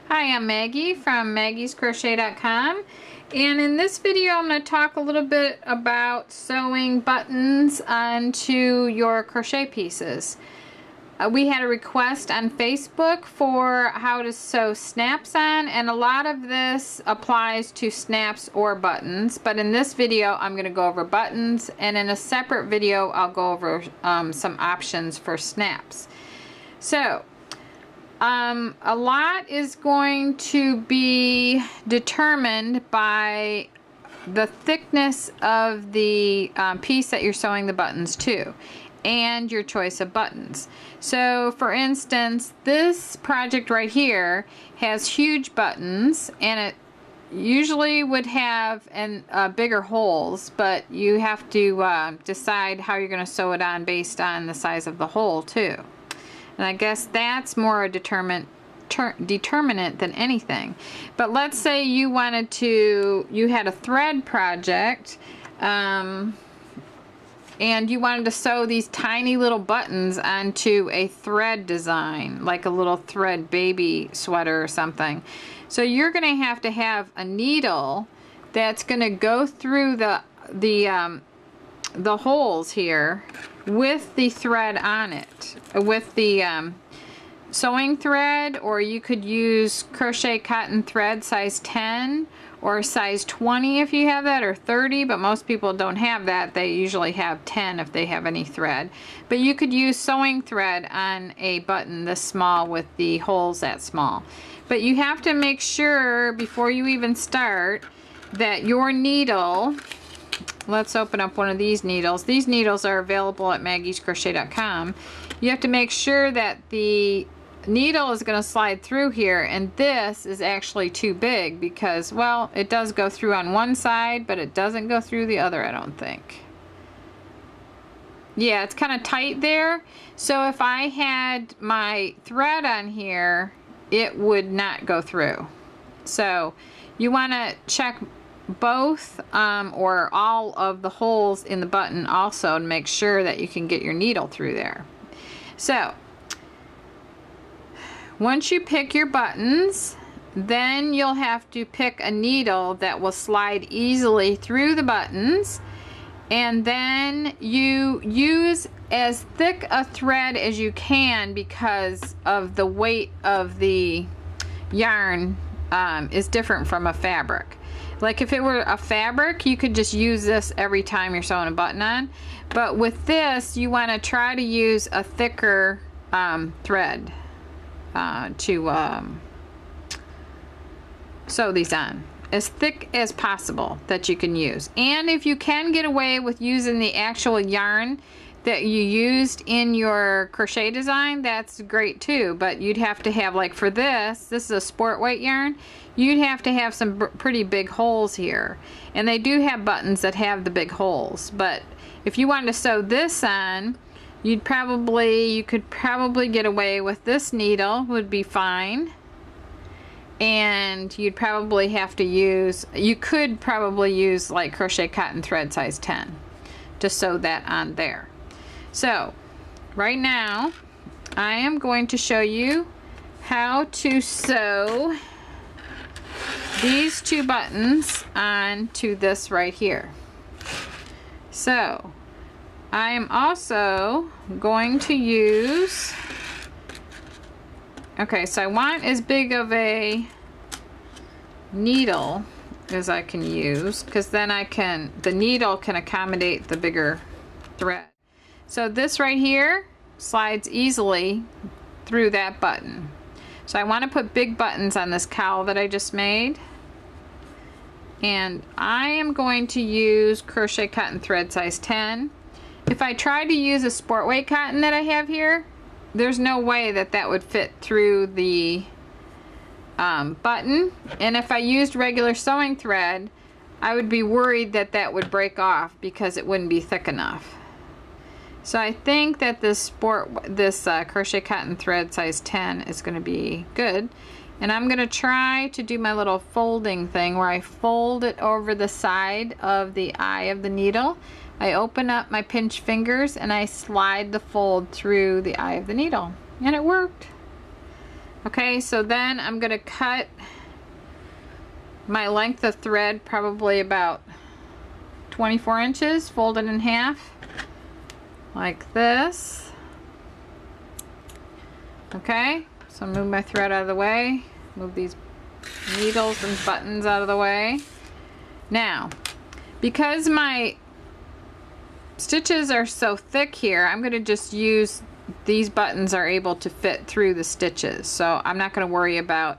Hi, I'm Maggie from maggiescrochet.com, and in this video I'm going to talk a little bit about sewing buttons onto your crochet pieces. We had a request on Facebook for how to sew snaps on, and a lot of this applies to snaps or buttons, but in this video I'm going to go over buttons, and in a separate video I'll go over some options for snaps. So a lot is going to be determined by the thickness of the piece that you're sewing the buttons to, and your choice of buttons. So for instance, this project right here has huge buttons, and it usually would have bigger holes, but you have to decide how you're going to sew it on based on the size of the hole too. And I guess that's more a determinant than anything. But let's say you had a thread project, and you wanted to sew these tiny little buttons onto a thread design, like a little thread baby sweater or something. So you're going to have a needle that's going to go through the holes here with the thread on it, with the sewing thread, or you could use crochet cotton thread size 10 or size 20 if you have that, or 30, but most people don't have that. They usually have 10 if they have any thread. But you could use sewing thread on a button this small with the holes that small. But you have to make sure before you even start that your needle, let's open up one of these needles. These needles are available at maggiescrochet.com. You have to make sure that the needle is going to slide through here, and this is actually too big because, well, it does go through on one side, but it doesn't go through the other, I don't think. Yeah, it's kind of tight there. So if I had my thread on here, it would not go through. So you want to check both or all of the holes in the button also, and make sure that you can get your needle through there. So once you pick your buttons, then you'll have to pick a needle that will slide easily through the buttons, and then you use as thick a thread as you can because of the weight of the yarn is different from a fabric. Like if it were a fabric, you could just use this every time you're sewing a button on, but with this you want to try to use a thicker thread to sew these on, as thick as possible that you can use. And if you can get away with using the actual yarn that you used in your crochet design, that's great too, but you'd have to have, like for this is a sport weight yarn, you'd have to have some pretty big holes here, and they do have buttons that have the big holes. But if you wanted to sew this on, you could probably get away with this needle, would be fine. And you'd probably have to use, you could probably use like crochet cotton thread size 10 to sew that on there. So right now I am going to show you how to sew these two buttons onto this right here. So I am also going to use, okay, so I want as big of a needle as I can use, because then the needle can accommodate the bigger thread. So this right here slides easily through that button. So I want to put big buttons on this cowl that I just made, and I am going to use crochet cotton thread size 10. If I tried to use a sport weight cotton that I have here, there's no way that that would fit through the button, and if I used regular sewing thread, I would be worried that that would break off because it wouldn't be thick enough. So I think that this crochet cotton thread size 10 is going to be good, and I'm going to try to do my little folding thing where I fold it over the side of the eye of the needle, I open up my pinch fingers and I slide the fold through the eye of the needle, and it worked. Okay, so then I'm gonna cut my length of thread, probably about 24 inches, fold it in half like this. Okay, so move my thread out of the way, move these needles and buttons out of the way. Now, because my stitches are so thick here, I'm going to just use these buttons are able to fit through the stitches, so I'm not going to worry about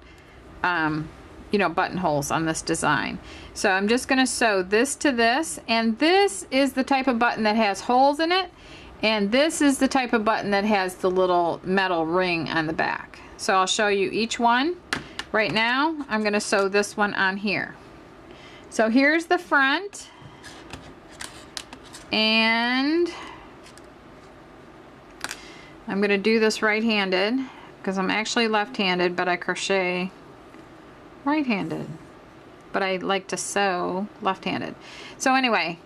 you know, buttonholes on this design. So I'm just going to sew this to this, and this is the type of button that has holes in it, and this is the type of button that has the little metal ring on the back. So I'll show you each one. Right now I'm going to sew this one on here. So here's the front, and I'm going to do this right-handed because I'm actually left-handed, but I crochet right-handed, but I like to sew left-handed. So anyway,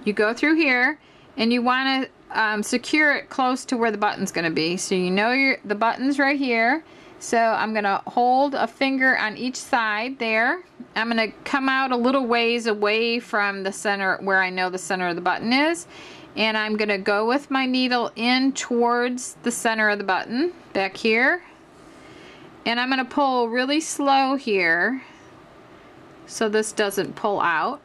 you go through here and you want to secure it close to where the button's going to be. So you know the button's right here. So I'm going to hold a finger on each side there. I'm going to come out a little ways away from the center where I know the center of the button is, and I'm going to go with my needle in towards the center of the button back here. And I'm going to pull really slow here so this doesn't pull out.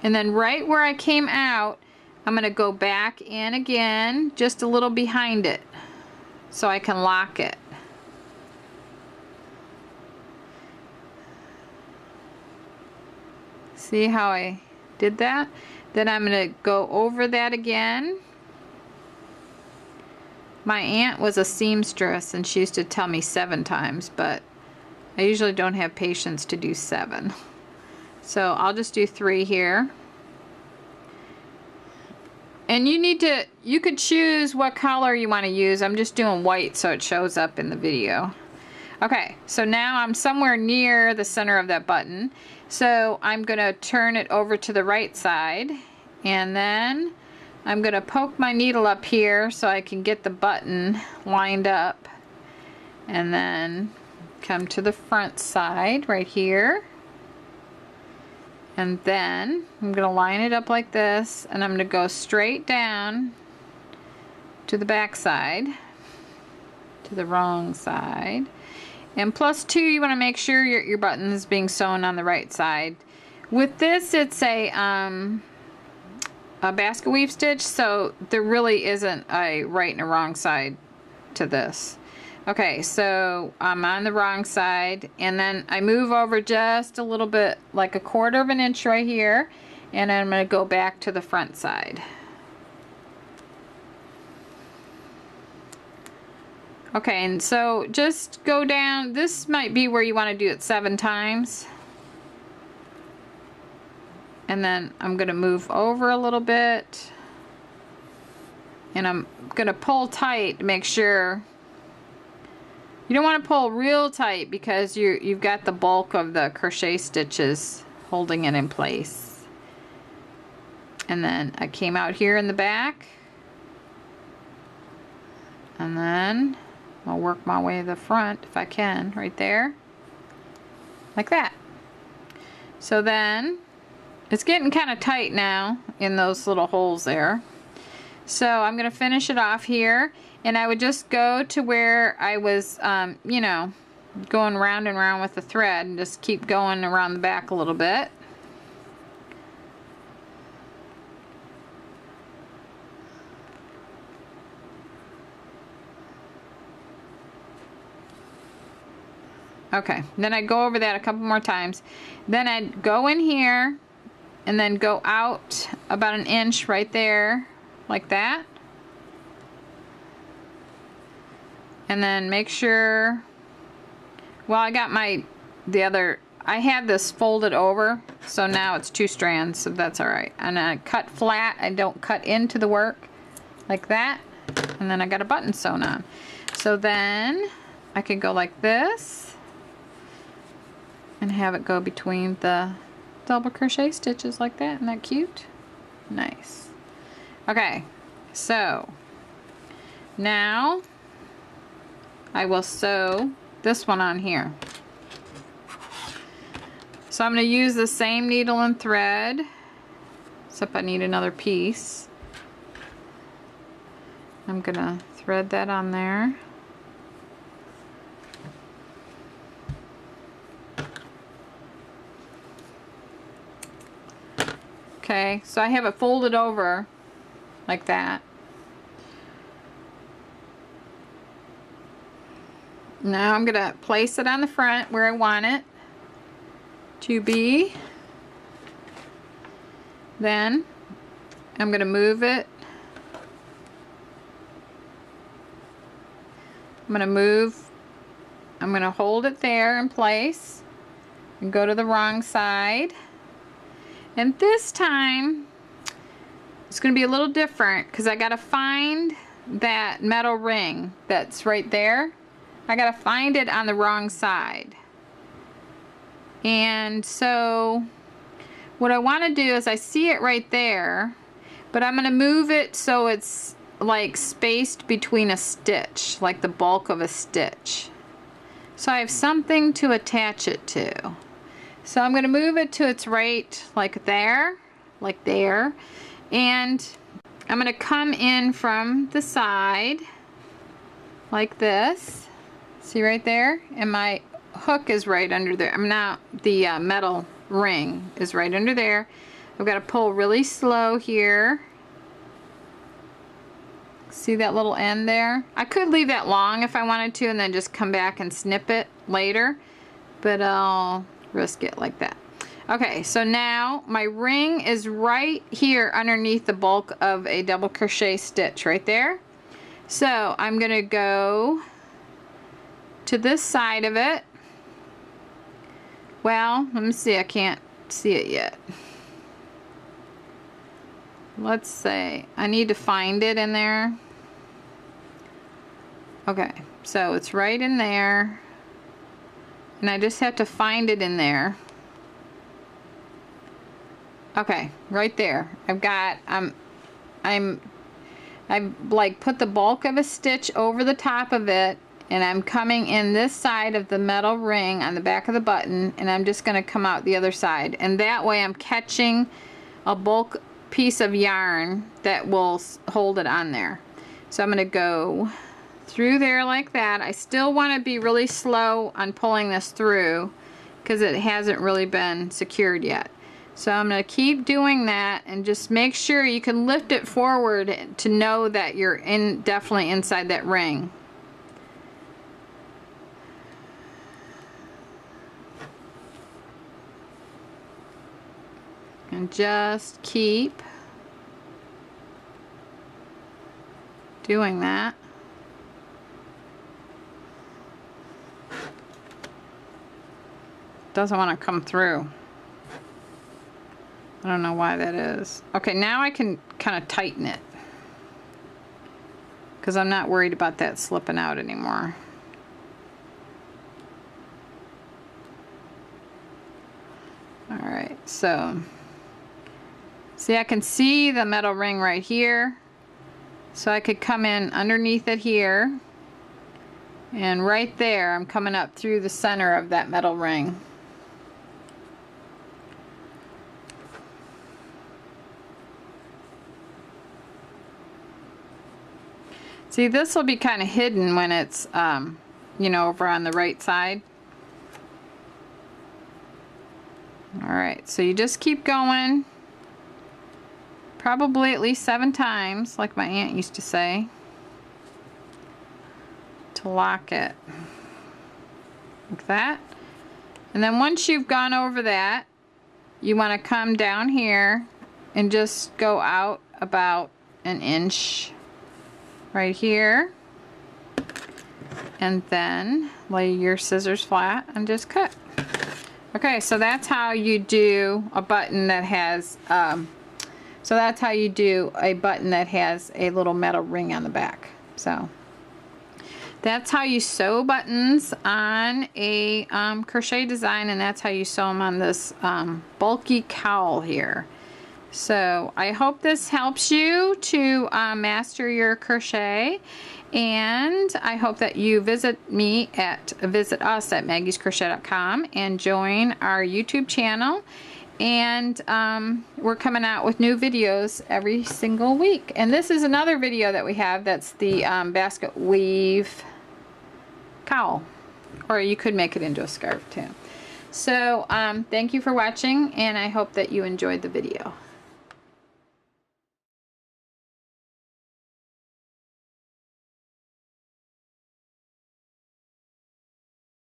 And then right where I came out, I'm going to go back in again, just a little behind it, so I can lock it. See how I did that? Then I'm going to go over that again. My aunt was a seamstress and she used to tell me 7 times, but I usually don't have patience to do 7. So I'll just do 3 here. And you could choose what color you want to use. I'm just doing white so it shows up in the video. Okay, so now I'm somewhere near the center of that button. So I'm going to turn it over to the right side, and then I'm going to poke my needle up here so I can get the button lined up, and then come to the front side right here, and then I'm going to line it up like this, and I'm going to go straight down to the back side, to the wrong side. And +2, you want to make sure your button is being sewn on the right side. With this, it's a basket weave stitch, so there really isn't a right and a wrong side to this. Okay, so I'm on the wrong side, and then I move over just a little bit, like 1/4 of an inch right here, and I'm going to go back to the front side. Okay, and so just go down. This might be where you want to do it 7 times. And then I'm going to move over a little bit. And I'm going to pull tight to make sure. You don't want to pull real tight because you've got the bulk of the crochet stitches holding it in place. And then I came out here in the back. And then I'll work my way to the front if I can, right there, like that. So then it's getting kind of tight now in those little holes there. So I'm going to finish it off here, and I would just go to where I was, you know, going round and round with the thread, and just keep going around the back a little bit. Okay, then I go over that a couple more times. Then I'd go in here and then go out about 1 inch right there, like that. And then make sure, well, I got I had this folded over, so now it's 2 strands, so that's all right. And I cut flat, I don't cut into the work, like that. And then I got a button sewn on. So then I could go like this, and have it go between the double crochet stitches like that. Isn't that cute? Nice. Okay, so now I will sew this one on here. So I'm going to use the same needle and thread, except I need another piece. I'm going to thread that on there. Okay, so I have it folded over like that. Now I'm going to place it on the front where I want it to be. Then I'm going to move it. I'm going to hold it there in place and go to the wrong side. And this time it's going to be a little different because I got to find that metal ring that's right there. I got to find it on the wrong side. And so what I want to do is I see it right there, but I'm going to move it so it's like spaced between a stitch, like the bulk of a stitch. So I have something to attach it to. So I'm going to move it to its right, like there, and I'm going to come in from the side like this. See right there? And my hook is right under there. The metal ring is right under there. I've got to pull really slow here. See that little end there? I could leave that long if I wanted to and then just come back and snip it later, but I'll risk it like that. Okay, so now my ring is right here underneath the bulk of a double crochet stitch right there. So I'm gonna go to this side of it. Well, let me see, I can't see it yet. Let's say I need to find it in there. Okay, so it's right in there, and I just have to find it in there. Okay, right there. I've like put the bulk of a stitch over the top of it, and I'm coming in this side of the metal ring on the back of the button, and I'm just going to come out the other side, and that way I'm catching a bulk piece of yarn that will hold it on there. So I'm going to go through there like that. I still want to be really slow on pulling this through because it hasn't really been secured yet. So I'm going to keep doing that, and just make sure you can lift it forward to know that you're definitely inside that ring. And just keep doing that. Doesn't want to come through. I don't know why that is. Okay, now I can kind of tighten it because I'm not worried about that slipping out anymore. Alright, so see, I can see the metal ring right here. So I could come in underneath it here, and right there I'm coming up through the center of that metal ring. See, this will be kind of hidden when it's, you know, over on the right side. Alright, so you just keep going. Probably at least 7 times, like my aunt used to say, to lock it. Like that. And then once you've gone over that, you want to come down here and just go out about an inch right here, and then lay your scissors flat and just cut. Okay, so that's how you do a button that has a little metal ring on the back. So that's how you sew buttons on a crochet design, and that's how you sew them on this bulky cowl here. So I hope this helps you to master your crochet, and I hope that you visit us at maggiescrochet.com and join our YouTube channel. And we're coming out with new videos every single week. And this is another video that we have, that's the basket weave cowl, or you could make it into a scarf too. So thank you for watching, and I hope that you enjoyed the video.